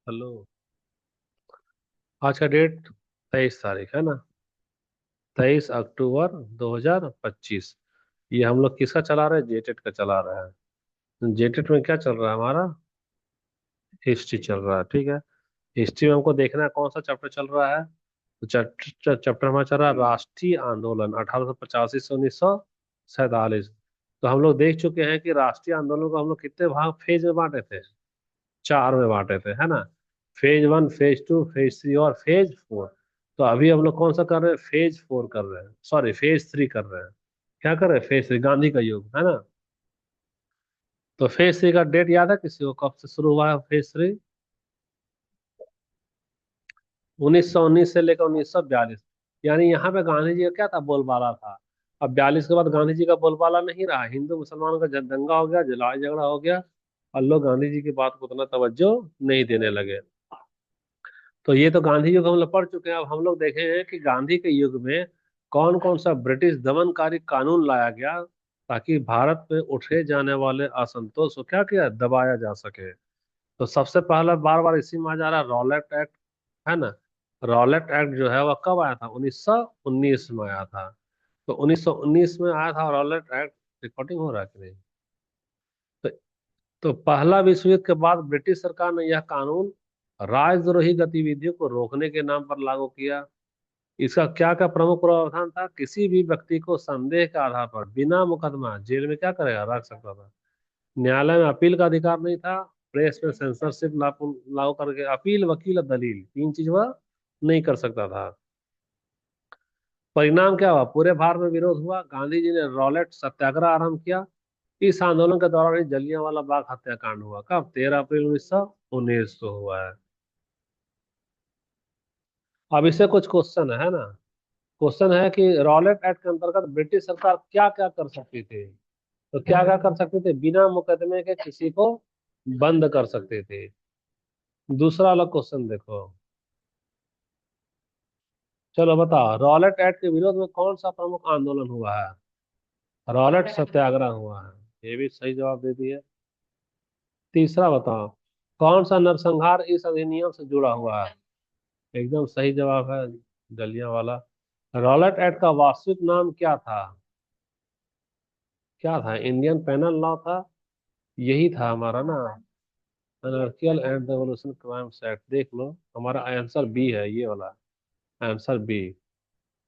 Hello. आज का date 23 तारीख है ना। 23 अक्टूबर 2025। ये हम लोग किसका चला रहे हैं? जेटेट का चला रहे हैं। जेटेट में क्या चल रहा है हमारा? हिस्ट्री चल रहा है, ठीक है। हिस्ट्री में हमको देखना है कौन सा चैप्टर चल रहा है। तो चैप्टर हमारा चल रहा है राष्ट्रीय आंदोलन 1885 से 1947। तो हम लोग देख चुके हैं कि राष्ट्रीय आंदोलन को हम लोग कितने भाग फेज में बांटे थे? चार में बांटे थे, है ना। फेज 1, फेज 2, फेज 3 और फेज 4। तो अभी हम लोग कौन सा कर रहे हैं? फेज 4 कर रहे हैं, सॉरी फेज 3 कर रहे हैं। क्या कर रहे हैं? फेज 3, गांधी का युग, है ना। तो फेज 3 का डेट याद है किसी को? कब से शुरू हुआ है फेज 3? 1919 से लेकर 1942। यानी यहाँ पे गांधी जी का क्या था? बोलबाला था। अब 42 के बाद गांधी जी का बोलबाला नहीं रहा। हिंदू मुसलमानों का दंगा हो गया, लड़ाई झगड़ा हो गया, और लोग गांधी जी की बात को उतना तवज्जो नहीं देने लगे। तो ये तो गांधी युग हम लोग पढ़ चुके हैं। अब हम लोग देखे हैं कि गांधी के युग में कौन कौन सा ब्रिटिश दमनकारी कानून लाया गया, ताकि भारत में उठे जाने वाले असंतोष को क्या किया? दबाया जा सके। तो सबसे पहला बार बार इसी में आ जा रहा है रॉलेट एक्ट, है ना। रॉलेट एक्ट जो है वह कब आया था? 1919 में आया था। तो 1919 में आया था रॉलेट एक्ट। रिकॉर्डिंग हो रहा है कि नहीं? तो, तो पहला विश्व युद्ध के बाद ब्रिटिश सरकार ने यह कानून राजद्रोही गतिविधियों को रोकने के नाम पर लागू किया। इसका क्या क्या प्रमुख प्रावधान था? किसी भी व्यक्ति को संदेह के आधार पर बिना मुकदमा जेल में क्या करेगा? रख सकता था। न्यायालय में अपील का अधिकार नहीं था। प्रेस में सेंसरशिप लागू लागू करके अपील, वकील और दलील, तीन चीज वह नहीं कर सकता था। परिणाम क्या हुआ? पूरे भारत में विरोध हुआ। गांधी जी ने रॉलेट सत्याग्रह आरंभ किया। इस आंदोलन के दौरान ही जलियांवाला बाग हत्याकांड हुआ। कब? 13 अप्रैल 1919 को हुआ है। अब इससे कुछ क्वेश्चन है ना। क्वेश्चन है कि रॉलेट एक्ट के अंतर्गत ब्रिटिश सरकार क्या क्या कर सकती थी? तो क्या क्या कर सकते थे? बिना मुकदमे के किसी को बंद कर सकते थे। दूसरा वाला क्वेश्चन देखो। चलो बताओ, रॉलेट एक्ट के विरोध में कौन सा प्रमुख आंदोलन हुआ है? रॉलेट सत्याग्रह हुआ है, ये भी सही जवाब दे दिए। तीसरा बताओ, कौन सा नरसंहार इस अधिनियम से जुड़ा हुआ है? एकदम सही जवाब है, जलियांवाला। रॉलेट एक्ट का वास्तविक नाम क्या था? क्या था? इंडियन पेनल लॉ था। यही था हमारा ना, anarchical and revolution crimes act. देख लो, हमारा आंसर बी है, ये वाला answer B.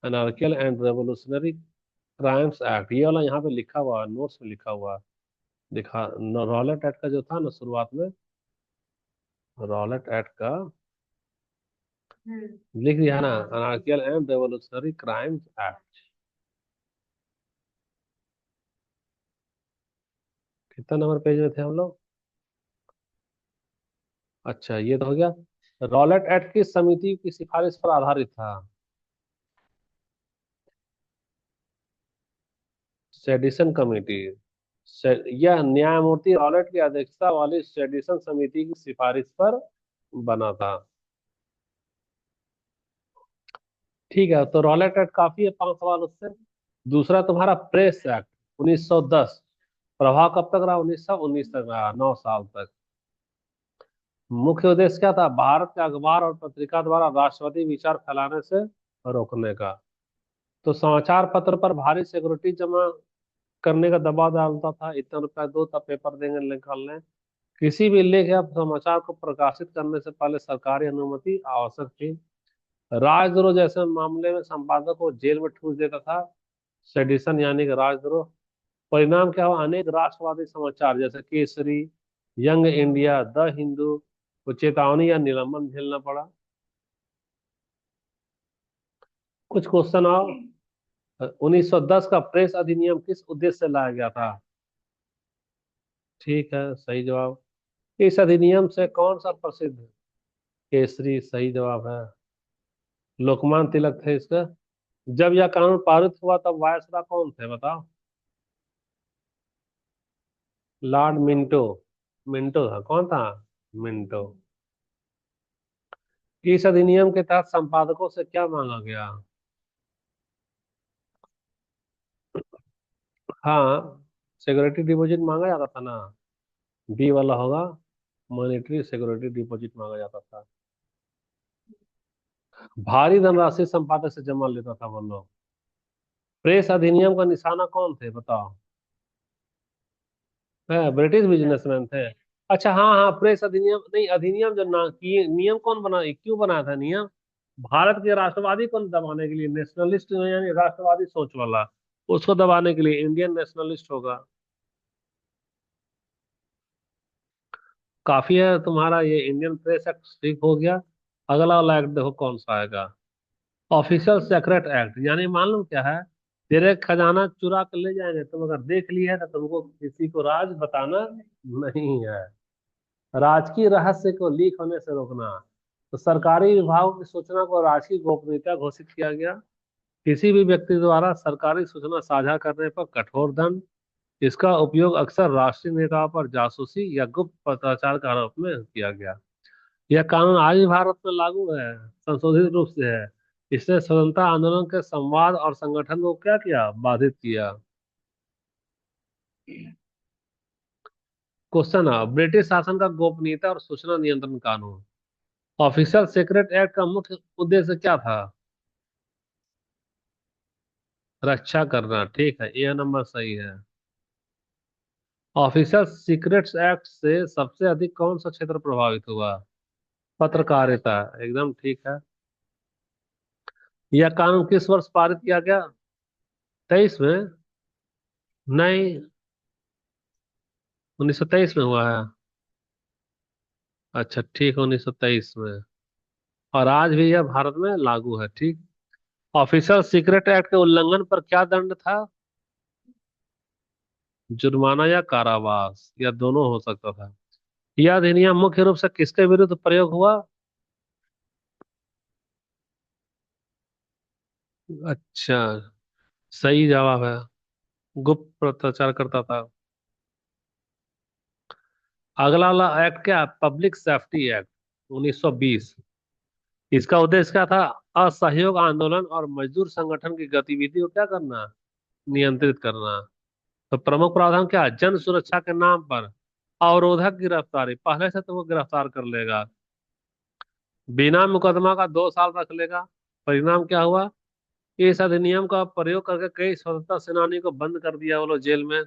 Anarchical and revolutionary crimes act, ये वाला यहाँ पे लिखा हुआ है, नोट्स में लिखा हुआ है। दिखा, रॉलेट एक्ट का जो था ना शुरुआत में, रॉलेट एक्ट का लिख दिया है ना, anarchical and revolutionary crimes act. कितना नंबर पेज में थे हम लोग? अच्छा, ये तो हो गया। रॉलेट एक्ट किस समिति की सिफारिश पर आधारित था? Sedition committee. यह न्यायमूर्ति रॉलेट की अध्यक्षता वाली सेडिशन समिति की सिफारिश पर बना था। ठीक है, तो रॉलेट एक्ट काफी है, 5 सवाल उससे। दूसरा तुम्हारा प्रेस एक्ट 1910, प्रभाव कब तक रहा? 1919 तक रहा, 9 साल तक। मुख्य उद्देश्य क्या था? भारत के अखबार और पत्रिका द्वारा राष्ट्रवादी विचार फैलाने से रोकने का। तो समाचार पत्र पर भारी सिक्योरिटी जमा करने का दबाव डालता था, इतना रुपया दो तब पेपर देंगे निकालने। किसी भी लेख या समाचार को प्रकाशित करने से पहले सरकारी अनुमति आवश्यक थी। राजद्रोह जैसे मामले में संपादक को जेल में ठूस देता था। सेडिशन यानी कि राजद्रोह। परिणाम क्या हुआ? अनेक राष्ट्रवादी समाचार जैसे Kesari, young India, the Hindu को चेतावनी या निलंबन झेलना पड़ा। कुछ क्वेश्चन आओ। 1910 का प्रेस अधिनियम किस उद्देश्य से लाया गया था? ठीक है, सही जवाब। इस अधिनियम से कौन सा प्रसिद्ध? केसरी सही जवाब है। लोकमान्य तिलक थे इसका। जब यह कानून पारित हुआ तब वायसराय कौन थे बताओ? Lord Minto. मिंटो था, कौन था? मिंटो। इस अधिनियम के तहत संपादकों से क्या मांगा गया? हाँ, सिक्योरिटी डिपॉजिट मांगा जाता था ना। बी वाला होगा, मॉनेटरी सिक्योरिटी डिपॉजिट मांगा जाता था। भारी धनराशि संपादक से जमा लेता था वो लोग। प्रेस अधिनियम का निशाना कौन थे बताओ। है ब्रिटिश बिजनेसमैन थे। अच्छा हाँ हाँ, प्रेस अधिनियम नहीं, अधिनियम जो ना किए, नियम कौन बना, क्यों बनाया था नियम? भारत के राष्ट्रवादी को दबाने के लिए, नेशनलिस्ट यानी राष्ट्रवादी सोच वाला, उसको दबाने के लिए, इंडियन नेशनलिस्ट होगा। काफी है तुम्हारा ये इंडियन प्रेस एक्ट ठीक हो गया। अगला वाला एक्ट देखो कौन सा आएगा। ऑफिशियल सेक्रेट एक्ट, यानी मालूम क्या है, तेरे खजाना चुरा कर ले जाएंगे, तुम अगर देख लिया है तो तुमको किसी को राज बताना नहीं है। राजकीय रहस्य को लीक होने से रोकना। तो सरकारी विभागों की सूचना को राजकीय गोपनीयता घोषित किया गया। किसी भी व्यक्ति द्वारा सरकारी सूचना साझा करने पर कठोर दंड। इसका उपयोग अक्सर राष्ट्रीय नेताओं पर जासूसी या गुप्त पत्राचार के आरोप में किया गया। यह कानून आज भी भारत में लागू है, संशोधित रूप से है। इसने स्वतंत्रता आंदोलन के संवाद और संगठन को क्या किया, बाधित किया। क्वेश्चन है, ब्रिटिश शासन का गोपनीयता और सूचना नियंत्रण कानून, ऑफिशियल सीक्रेट एक्ट का मुख्य उद्देश्य क्या था? रक्षा करना, ठीक है, यह नंबर सही है। ऑफिशियल सीक्रेट्स एक्ट से सबसे अधिक कौन सा क्षेत्र प्रभावित हुआ? पत्रकारिता, एकदम ठीक है। यह कानून किस वर्ष पारित किया गया? 23 में? नहीं, 1923 में हुआ है। अच्छा ठीक, 1923 में। और आज भी यह भारत में लागू है, ठीक। ऑफिशियल सीक्रेट एक्ट के उल्लंघन पर क्या दंड था? जुर्माना या कारावास, या दोनों हो सकता था। यह अधिनियम मुख्य रूप से किसके विरुद्ध प्रयोग हुआ? अच्छा, सही जवाब है। गुप्त पत्राचार करता था। अगला वाला एक्ट क्या, पब्लिक सेफ्टी एक्ट 1920। इसका उद्देश्य क्या था? असहयोग आंदोलन और मजदूर संगठन की गतिविधि को क्या करना, नियंत्रित करना। तो प्रमुख प्रावधान क्या है? जन सुरक्षा के नाम पर अवरोधक गिरफ्तारी, पहले से तुमको गिरफ्तार कर लेगा। बिना मुकदमा का 2 साल रख लेगा। परिणाम क्या हुआ? इस अधिनियम का प्रयोग करके कई स्वतंत्रता सेनानी को बंद कर दिया वो लोग जेल में।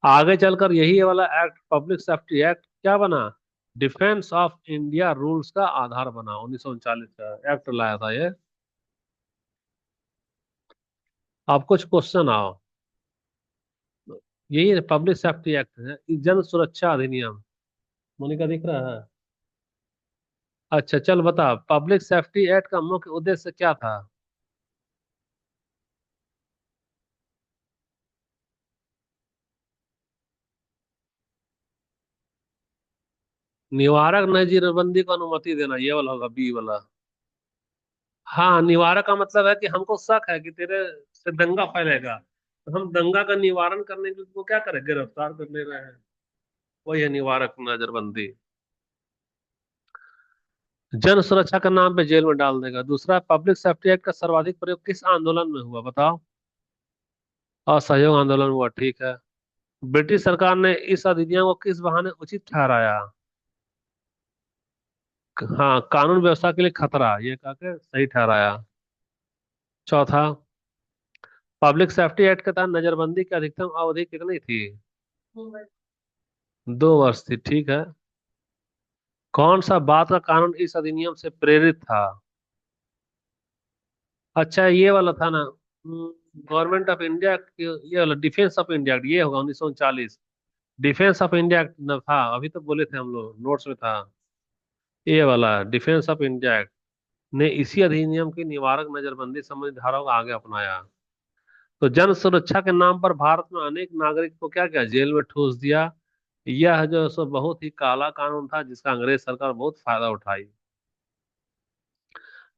आगे चलकर यही वाला एक्ट, पब्लिक सेफ्टी एक्ट, क्या बना, डिफेंस ऑफ इंडिया रूल्स का आधार बना। 1939 का एक्ट लाया था ये। अब कुछ क्वेश्चन आओ। यही पब्लिक सेफ्टी एक्ट है, जन सुरक्षा अधिनियम। मोनिका दिख रहा है? अच्छा चल बता, पब्लिक सेफ्टी एक्ट का मुख्य उद्देश्य क्या था? निवारक नजीरबंदी को अनुमति देना, ये वाला होगा, बी वाला। हाँ, निवारक का मतलब है कि हमको शक है कि तेरे से दंगा फैलेगा, तो हम दंगा का निवारण करने के लिए उसको क्या करें, गिरफ्तार कर ले रहे हैं। वही है निवारक नजरबंदी। जन सुरक्षा के नाम पे जेल में डाल देगा। दूसरा, पब्लिक सेफ्टी एक्ट का सर्वाधिक प्रयोग किस आंदोलन में हुआ बताओ? असहयोग आंदोलन हुआ, ठीक है। ब्रिटिश सरकार ने इस अधिनियम को किस बहाने उचित ठहराया? हाँ, कानून व्यवस्था के लिए खतरा, ये कह के सही ठहराया। चौथा, पब्लिक सेफ्टी एक्ट के तहत नजरबंदी की अधिकतम अवधि कितनी थी? 2 वर्ष थी, ठीक है। कौन सा बात का कानून इस अधिनियम से प्रेरित था? अच्छा ये वाला था ना, गवर्नमेंट ऑफ इंडिया, ये वाला डिफेंस ऑफ इंडिया एक्ट, ये होगा 1939। डिफेंस ऑफ इंडिया एक्ट न था, अभी तो बोले थे हम लोग, नोट्स में था। ये वाला डिफेंस ऑफ इंडिया एक्ट ने इसी अधिनियम की निवारक नजरबंदी संबंधी धाराओं को आगे अपनाया। तो जन सुरक्षा के नाम पर भारत में अनेक नागरिक को क्या किया, जेल में ठूस दिया। यह जो सो बहुत ही काला कानून था, जिसका अंग्रेज सरकार बहुत फायदा उठाई।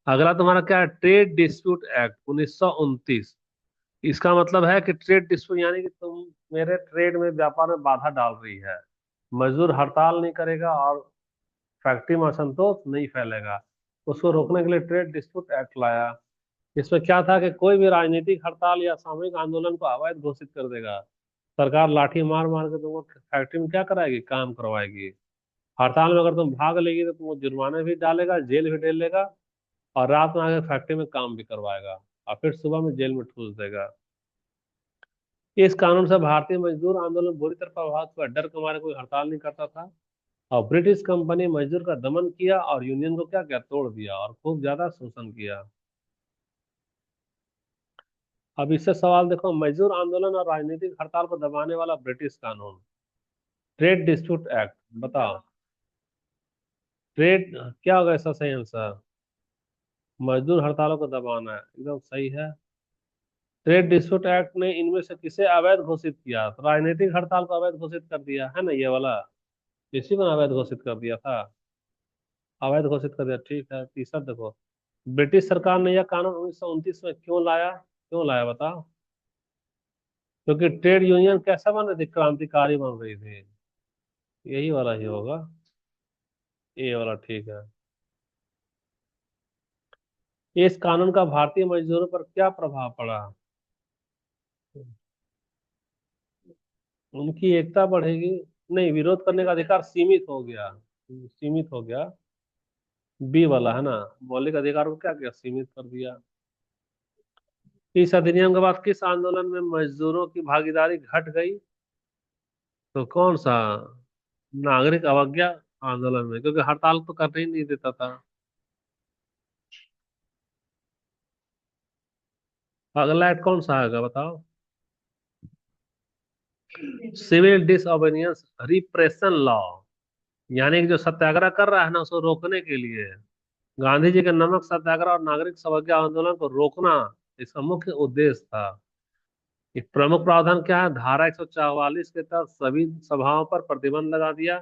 अगला तुम्हारा क्या है, ट्रेड डिस्प्यूट एक्ट 1929। इसका मतलब है कि ट्रेड डिस्प्यूट यानी कि तुम मेरे ट्रेड में, व्यापार में बाधा डाल रही है। मजदूर हड़ताल नहीं करेगा और फैक्ट्री में असंतोष नहीं फैलेगा। उसको रोकने के लिए ट्रेड डिस्प्यूट एक्ट लाया। इसमें क्या था कि कोई भी राजनीतिक हड़ताल या सामूहिक आंदोलन को अवैध घोषित कर देगा। सरकार लाठी मार मार के तुमको फैक्ट्री में क्या कराएगी, काम करवाएगी। हड़ताल में अगर तुम भाग लेगी तो तुमको जुर्माने भी डालेगा, जेल भी डालेगा, और रात में आके फैक्ट्री में काम भी करवाएगा, और फिर सुबह में जेल में ठूस देगा। इस कानून से भारतीय मजदूर आंदोलन बुरी तरह प्रभावित हुआ। डर के मारे कोई हड़ताल नहीं करता था, और ब्रिटिश कंपनी मजदूर का दमन किया और यूनियन को क्या किया, तोड़ दिया और खूब ज्यादा शोषण किया। अब इससे सवाल देखो, मजदूर आंदोलन और राजनीतिक हड़ताल को दबाने वाला ब्रिटिश कानून, ट्रेड डिस्प्यूट एक्ट। बताओ, ट्रेड क्या होगा इसका सही आंसर? मजदूर हड़तालों को दबाना है, एकदम सही है। ट्रेड डिस्प्यूट एक्ट ने इनमें से किसे अवैध घोषित किया? तो राजनीतिक हड़ताल को अवैध घोषित कर दिया है ना, ये वाला, इसी को अवैध घोषित कर दिया था। अवैध घोषित कर दिया, ठीक है। तीसरा देखो, ब्रिटिश सरकार ने यह कानून 1929 में क्यों लाया? क्यों लाया बताओ? क्योंकि ट्रेड यूनियन कैसा बन रही थी, क्रांतिकारी बन रही थी। यही वाला ही होगा, ये वाला ठीक है। इस कानून का भारतीय मजदूरों पर क्या प्रभाव पड़ा? उनकी एकता बढ़ेगी, नहीं, विरोध करने का अधिकार सीमित हो गया, सीमित हो गया। बी वाला है ना, मौलिक अधिकार को क्या किया, सीमित कर दिया। इस अधिनियम के बाद किस आंदोलन में मजदूरों की भागीदारी घट गई? तो कौन सा? नागरिक अवज्ञा आंदोलन में, क्योंकि हड़ताल तो करने ही नहीं देता था। अगला एक्ट कौन सा आएगा बताओ? सिविल डिसओबीडियंस रिप्रेशन लॉ, यानी कि जो सत्याग्रह कर रहा है ना, उसको रोकने के लिए। गांधी जी के नमक सत्याग्रह और नागरिक अवज्ञा आंदोलन को रोकना इसका मुख्य उद्देश्य था। एक प्रमुख प्रावधान क्या है? धारा 144 के तहत सभी सभाओं पर प्रतिबंध लगा दिया,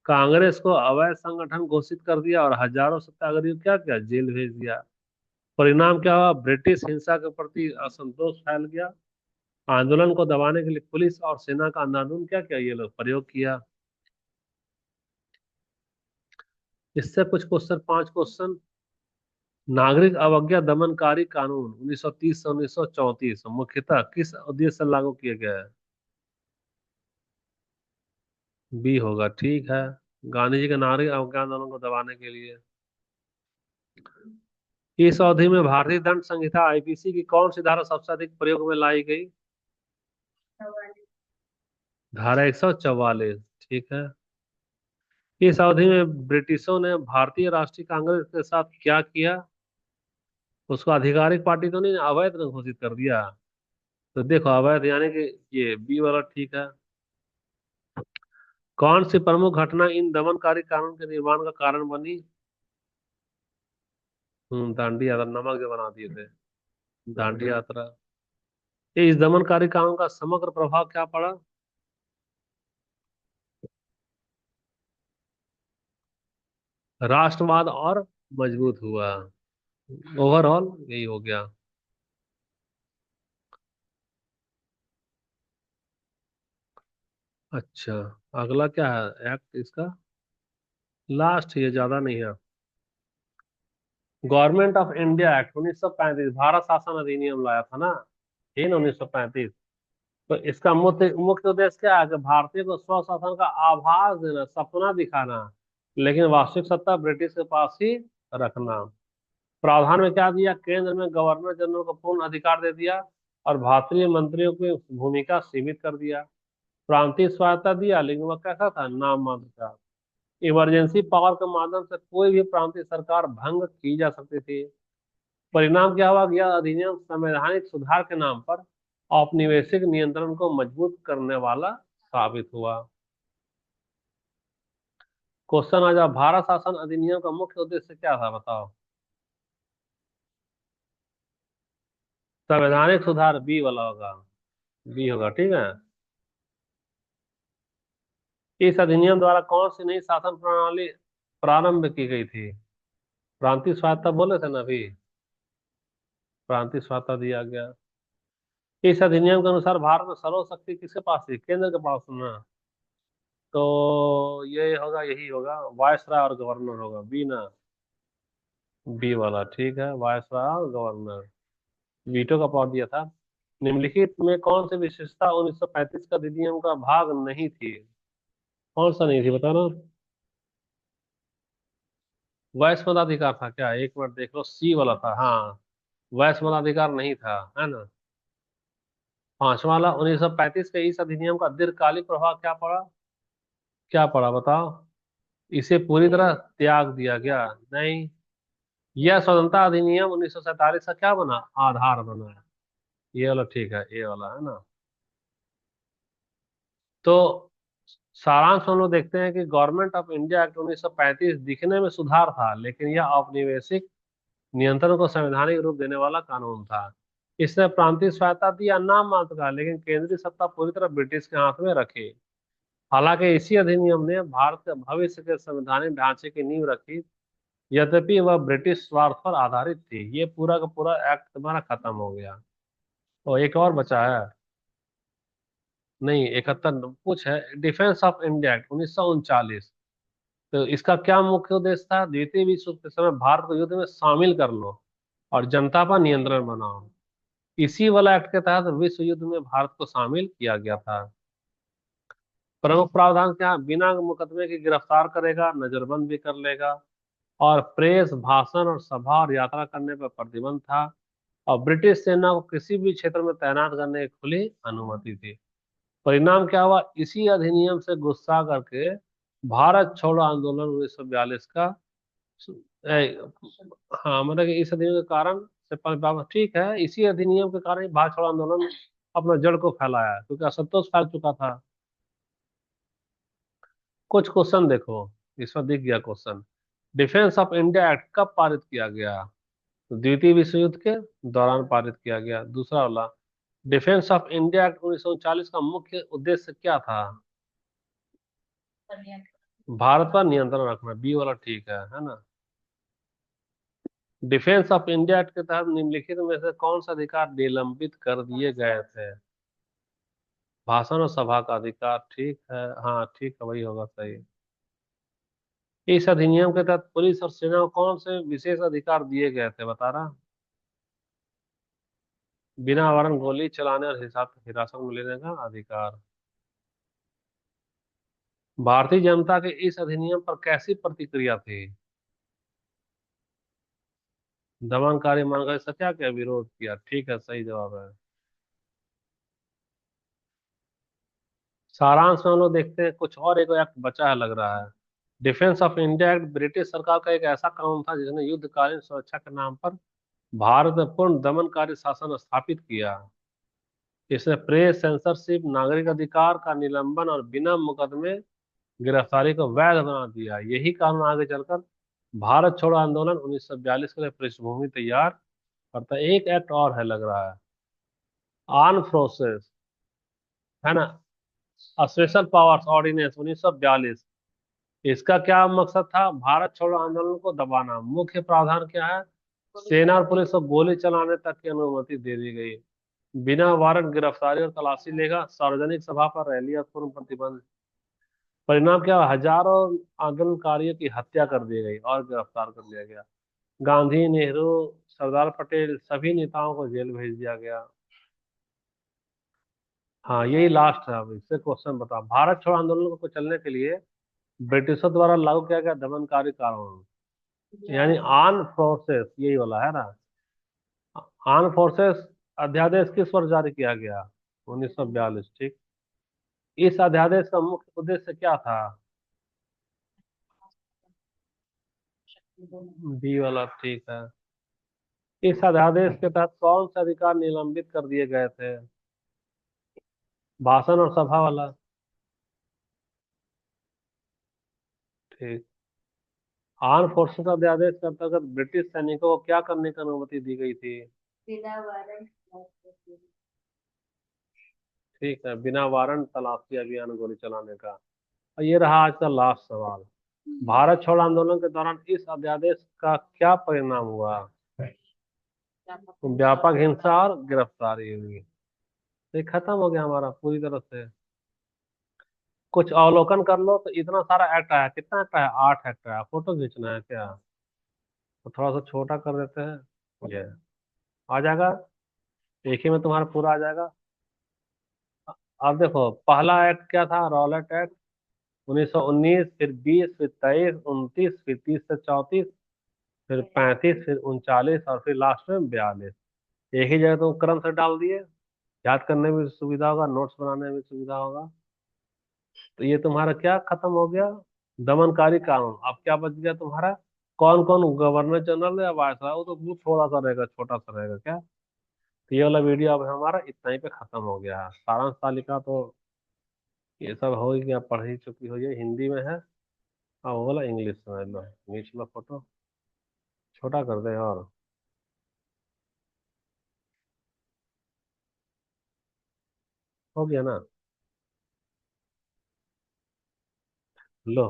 कांग्रेस को अवैध संगठन घोषित कर दिया, और हजारों सत्याग्रही क्या किया, जेल भेज दिया। परिणाम क्या हुआ? ब्रिटिश हिंसा के प्रति असंतोष फैल गया। आंदोलन को दबाने के लिए पुलिस और सेना का अंधाधुंध क्या किया, ये लोग प्रयोग किया। इससे कुछ क्वेश्चन, 5 क्वेश्चन। नागरिक अवज्ञा दमनकारी कानून 1930 से 1934 मुख्यतः किस उद्देश्य से लागू किए गए हैं? बी होगा, ठीक है। गांधी जी के नागरिक अवज्ञा आंदोलन को दबाने के लिए। इस अवधि में भारतीय दंड संहिता आईपीसी की कौन सी धारा सबसे अधिक प्रयोग में लाई गई? धारा 144, ठीक है। इस अवधि में ब्रिटिशों ने भारतीय राष्ट्रीय कांग्रेस के साथ क्या किया? उसको आधिकारिक पार्टी तो नहीं, अवैध घोषित कर दिया। तो देखो, अवैध यानी कि ये बी वाला ठीक है। कौन सी प्रमुख घटना इन दमनकारी कानून के निर्माण का कारण बनी? दांडी यात्रा, नमक जो बना दिए थे, दांडी यात्रा। इस दमनकारी कानून का समग्र प्रभाव क्या पड़ा? राष्ट्रवाद और मजबूत हुआ। ओवरऑल यही हो गया। अच्छा, अगला क्या है एक्ट इसका? लास्ट, ये ज्यादा नहीं है। Government of India act 1935, Bharat शासन अधिनियम लाया था ना, ये ना 1935। तो इसका मुख्य मुख्य उद्देश्य क्या है? कि भारतीय को स्व शासन का आभास देना, सपना दिखाना, लेकिन वास्तविक सत्ता ब्रिटिश के पास ही रखना। प्रावधान में क्या दिया? केंद्र में गवर्नर जनरल को पूर्ण अधिकार दे दिया, और भारतीय मंत्रियों की भूमिका सीमित कर दिया। प्रांतीय स्वायत्ता दिया, लेकिन वह कैसा था, नाम मात्र का। इमरजेंसी पावर के माध्यम से कोई भी प्रांतीय सरकार भंग की जा सकती थी। परिणाम क्या हुआ? यह अधिनियम संवैधानिक सुधार के नाम पर औपनिवेशिक नियंत्रण को मजबूत करने वाला साबित हुआ। क्वेश्चन आ जाओ, भारत शासन अधिनियम का मुख्य उद्देश्य क्या था बताओ? संवैधानिक सुधार, बी वाला होगा, बी होगा, ठीक है। इस अधिनियम द्वारा कौन सी नई शासन प्रणाली प्रारंभ की गई थी? प्रांतीय स्वायत्ता बोले थे ना अभी, प्रांतीय स्वायत्ता दिया गया। इस अधिनियम के अनुसार भारत में सर्वशक्ति किसके पास थी? केंद्र के पास ना। तो ये होगा, यही होगा, वायसराय और गवर्नर होगा, बी ना, बी वाला ठीक है, वायसराय और गवर्नर। वीटो का पावर दिया था। निम्नलिखित में कौन सी विशेषता 1935 का अधिनियम का भाग नहीं थी? कौन सा नहीं थी बताना। वयस्क मताधिकार था क्या? एक मिनट देख लो, सी वाला था, हाँ। वयस्क मताधिकार नहीं था, है ना। पांचवा वाला, 1935 के इस अधिनियम का दीर्घकालिक प्रभाव क्या पड़ा? क्या पड़ा बताओ। इसे पूरी तरह त्याग दिया गया? नहीं। यह स्वतंत्रता अधिनियम 1947 का क्या बना? आधार बना है। ये वाला ठीक है, ये वाला है ना। तो सारांश हम लोग देखते हैं कि गवर्नमेंट ऑफ इंडिया एक्ट 1935 दिखने में सुधार था, लेकिन यह औपनिवेशिक नियंत्रण को संवैधानिक रूप देने वाला कानून था। इसने प्रांतीय स्वायत्तता दिया नाम मात्र का, लेकिन केंद्रीय सत्ता पूरी तरह ब्रिटिश के हाथ में रखी। हालांकि इसी अधिनियम ने भारत के भविष्य के संवैधानिक ढांचे की नींव रखी, यद्यपि वह ब्रिटिश स्वार्थ पर आधारित थी। ये पूरा का पूरा एक्ट तुम्हारा खत्म हो गया। और एक और बचा है। नहीं, 71 कुछ है। Defence of India act 1939। तो इसका क्या मुख्य उद्देश्य था? द्वितीय विश्व युद्ध के समय भारत को युद्ध में शामिल कर लो और जनता पर नियंत्रण बनाओ। इसी वाला एक्ट के तहत विश्व युद्ध में भारत को शामिल किया गया था। प्रमुख प्रावधान क्या? बिना मुकदमे की गिरफ्तार करेगा, नजरबंद भी कर लेगा, और प्रेस, भाषण और सभा और यात्रा करने पर प्रतिबंध था, और ब्रिटिश सेना को किसी भी क्षेत्र में तैनात करने की खुली अनुमति थी। परिणाम क्या हुआ? इसी अधिनियम से गुस्सा करके भारत छोड़ो आंदोलन 1942 का हाँ, मतलब कि इस अधिनियम के कारण से ठीक है, इसी अधिनियम के कारण ही भारत छोड़ो आंदोलन अपना जड़ को फैलाया, क्योंकि असंतोष फैल चुका था। कुछ क्वेश्चन देखो, इस पर दिख गया question. Defence of India act कब पारित किया गया? तो द्वितीय विश्व युद्ध के दौरान पारित किया गया। दूसरा वाला, डिफेंस ऑफ इंडिया एक्ट 1939 का मुख्य उद्देश्य क्या था? भारत पर नियंत्रण रखना, बी वाला ठीक है ना। डिफेंस ऑफ इंडिया एक्ट के तहत निम्नलिखित में से कौन सा अधिकार निलंबित कर दिए गए थे? भाषण और सभा का अधिकार, ठीक है, हाँ ठीक है, वही होगा सही। इस अधिनियम के तहत पुलिस और सेना को कौन से विशेष अधिकार दिए गए थे बता रहा? बिना वारंट गोली चलाने और हिरासत में लेने का अधिकार। भारतीय जनता के इस अधिनियम पर कैसी प्रतिक्रिया थी? दमनकारी मानकर इसका क्या क्या विरोध किया? ठीक है, सही जवाब है। सारांश में हम लोग देखते हैं, कुछ और एक एक्ट बचा है लग रहा है। Defence of India act British सरकार का एक ऐसा कानून था जिसने युद्धकालीन सुरक्षा के नाम पर भारत में पूर्ण दमनकारी शासन स्थापित किया। इसने प्रेस, सेंसरशिप, नागरिक अधिकार का निलंबन और बिना मुकदमे गिरफ्तारी को वैध बना दिया। यही कानून आगे चलकर भारत छोड़ो आंदोलन 1942 के लिए पृष्ठभूमि तैयार करता है। एक एक्ट और है लग रहा है, आर्म फोर्सेस, है ना, स्पेशल पावर्स ऑर्डिनेंस 1942। इसका क्या मकसद था? भारत छोड़ो आंदोलन को दबाना। मुख्य प्रावधान क्या है? सेना और पुलिस को गोली चलाने तक की अनुमति दे दी गई। बिना वारंट गिरफ्तारी और तलाशी लेगा, सार्वजनिक सभा पर रैली और पूर्ण प्रतिबंध। परिणाम क्या हुआ? हजारों आंदोलनकारियों की हत्या कर दी गई और गिरफ्तार कर लिया गया। गांधी, नेहरू, सरदार पटेल सभी नेताओं को जेल भेज दिया गया। हाँ, यही लास्ट है। अब इससे क्वेश्चन बता, भारत छोड़ो आंदोलन को चलने के लिए ब्रिटिशों द्वारा लागू किया गया दमनकारी कानून, यानी आर्म फोर्सेस, यही वाला है ना। आर्म फोर्सेस अध्यादेश किस वर्ष जारी किया गया? 1942, ठीक। इस अध्यादेश का मुख्य उद्देश्य क्या था? बी वाला ठीक है। इस अध्यादेश के तहत कौन से अधिकार निलंबित कर दिए गए थे? भाषण और सभा वाला, ठीक। आर्म फोर्सेस अध्यादेश के अंतर्गत ब्रिटिश सैनिकों को क्या करने की अनुमति दी गई थी? बिना वारंट, ठीक है, बिना वारंट तलाशी अभियान गोली चलाने का। और ये रहा आज का लास्ट सवाल। भारत छोड़ो आंदोलन के दौरान इस अध्यादेश का क्या परिणाम हुआ? व्यापक हिंसा और गिरफ्तारी हुई। ये खत्म हो गया हमारा पूरी तरह से। कुछ अवलोकन कर लो, तो इतना सारा एक्ट आया, कितना एक्ट आया? 8 एक्ट आया। फोटो खींचना है क्या? तो थोड़ा सा छोटा कर देते हैं, ये आ जाएगा। एक ही में तुम्हारा पूरा आ जाएगा। अब देखो पहला एक्ट क्या था, रॉलेट एक्ट 1919, फिर 20, फिर 23, 29, फिर 30 से 34, फिर 35, फिर 39 और फिर लास्ट में 42। एक ही जगह तुम क्रम से डाल दिए, याद करने में भी सुविधा होगा, नोट्स बनाने में भी सुविधा होगा। तो ये तुम्हारा क्या खत्म हो गया, दमनकारी कानून। अब क्या बच गया तुम्हारा, कौन कौन गवर्नर जनरल या वायसराय, वो तो बहुत थोड़ा सा रहेगा, छोटा सा रहेगा क्या। तो ये वाला वीडियो अब हमारा इतना ही पे खत्म हो गया है। सारांश तालिका तो ये सब हो ही गया, पढ़ ही चुकी हो, ये हिंदी में है। हाँ वो वाला इंग्लिश में है। लो इंग्लिश में फोटो छोटा कर दे और हो गया ना। लो